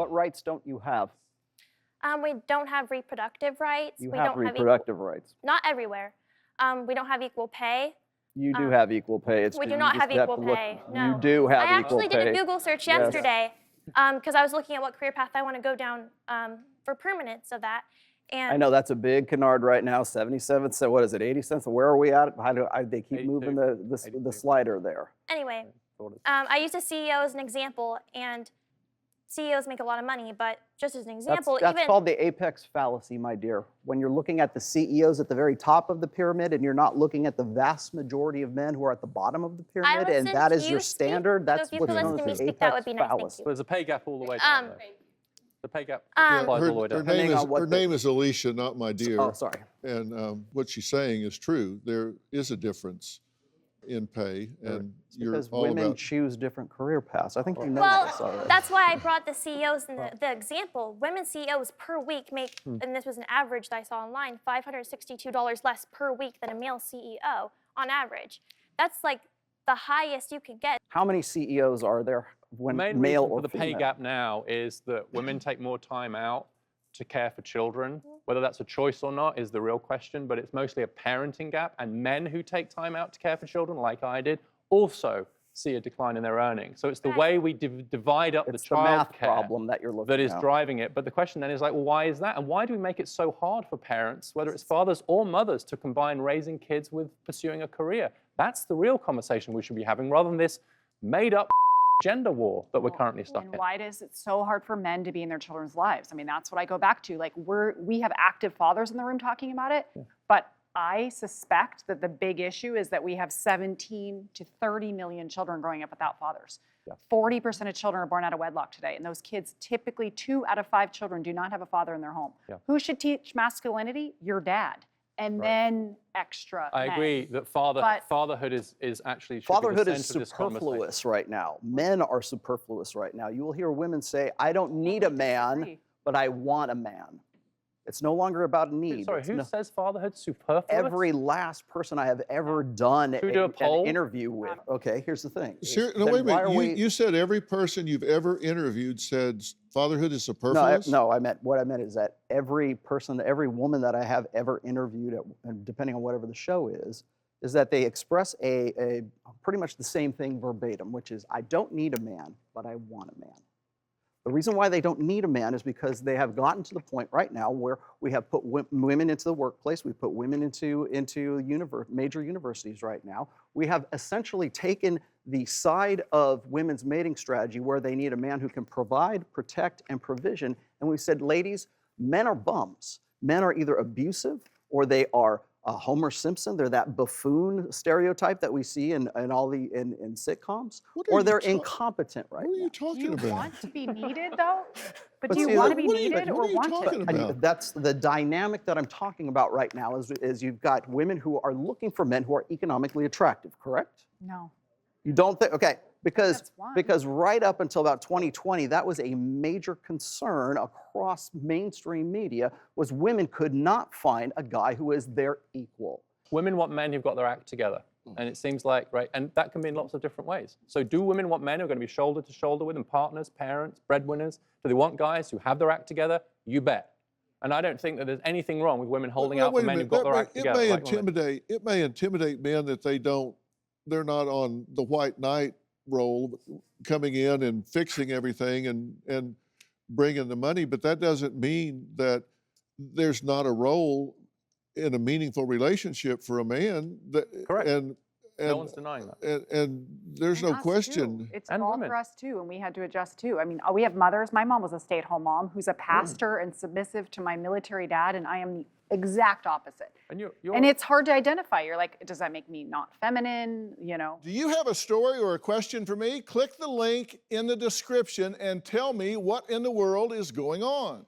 What rights don't you have? We don't have reproductive rights. You we have don't reproductive rights. Not everywhere. We don't have equal pay. You do have equal pay. We do not have equal pay. No. You do have equal pay. I actually did a Google search yesterday because I was looking at what career path I want to go down for permanence of that. And I know that's a big canard right now. 77 cents. What is it? 80 cents. Where are we at? They keep 82. moving the slider there. anyway, I used a CEO as an example, and CEOs make a lot of money, but just as an example, That's called the apex fallacy, my dear. When you're looking at the CEOs at the very top of the pyramid and you're not looking at the vast majority of men who are at the bottom of the pyramid, and that is your standard, that's what's known as the apex fallacy. So there's a pay gap all the way down there. The pay gap applies all the way down. Her name is Alicia, not my dear. Oh, sorry. And what she's saying is true. There is a difference in pay, and you're because all women about choose different career paths. I think you know this already. Well, that's why I brought the CEOs in the example. Women CEOs per week make, and this was an average that I saw online, $562 less per week than a male CEO on average. That's like the highest you could get. How many CEOs are there when main male reason or for the pay female? gap now is that women take more time out to care for children. Whether that's a choice or not is the real question, but it's mostly a parenting gap. And men who take time out to care for children, like I did, also see a decline in their earnings. So it's the way we divide up It's the the child math care problem that you're looking that is at. driving it. But the question then is like, well, why is that? And why do we make it so hard for parents, whether it's fathers or mothers, to combine raising kids with pursuing a career? That's the real conversation we should be having, rather than this made-up gender war that we're currently stuck in. And why is it so hard for men to be in their children's lives? I mean, that's what I go back to. Like, we have active fathers in the room talking about it, but I suspect that the big issue is that we have 17 to 30 million children growing up without fathers. 40% of children are born out of wedlock today, and those kids, typically 2 out of 5 children do not have a father in their home. Who should teach masculinity? Your dad. And then extra I men. agree that fatherhood is actually Fatherhood should be the is center of this conversation. superfluous right now. Men are superfluous right now. You will hear women say, I don't need a man, but I want a man. It's no longer about a need. Sorry, who says fatherhood's superfluous? Every last person I have ever done Should we do a poll? an interview with. Okay, here's the thing. No, wait a minute. You said every person you've ever interviewed said fatherhood is superfluous? No, what I meant is that every person, every woman that I have ever interviewed, and depending on whatever the show is that they express a pretty much the same thing verbatim, which is, I don't need a man, but I want a man. The reason why they don't need a man is because they have gotten to the point right now where we have put women into the workplace, we put women into major universities right now. We have essentially taken the side of women's mating strategy where they need a man who can provide, protect, and provision, and we've said, ladies, men are bums. Men are either abusive or they are Homer Simpson. They're that buffoon stereotype that we see in sitcoms, or they're incompetent right now. What are you talking about? Do you want to be needed, though? But do see, you want to be what are you- needed what or are you want talking to? about? That's the dynamic that I'm talking about right now is you've got women who are looking for men who are economically attractive, correct? No. You don't think, okay, That's one. because right up until about 2020, that was a major concern across mainstream media, was women could not find a guy who is their equal. Women want men who've got their act together. And it seems like, right, and that can be in lots of different ways. So do women want men who are going to be shoulder to shoulder with them, partners, parents, breadwinners? Do they want guys who have their act together? You bet. And I don't think that there's anything wrong with women holding out for men who've got their act together. It may intimidate men that they're not on the white knight role, coming in and fixing everything and bringing the money, but that doesn't mean that there's not a role in a meaningful relationship for a man. Correct. And No one's denying that. And there's no us, question. too. It's And all women. for us too, and we had to adjust too. I mean, we have mothers. My mom was a stay-at-home mom who's a pastor and submissive to my military dad, and I am the exact opposite. And And it's hard to identify. You're like, does that make me not feminine? You know? Do you have a story or a question for me? Click the link in the description and tell me what in the world is going on.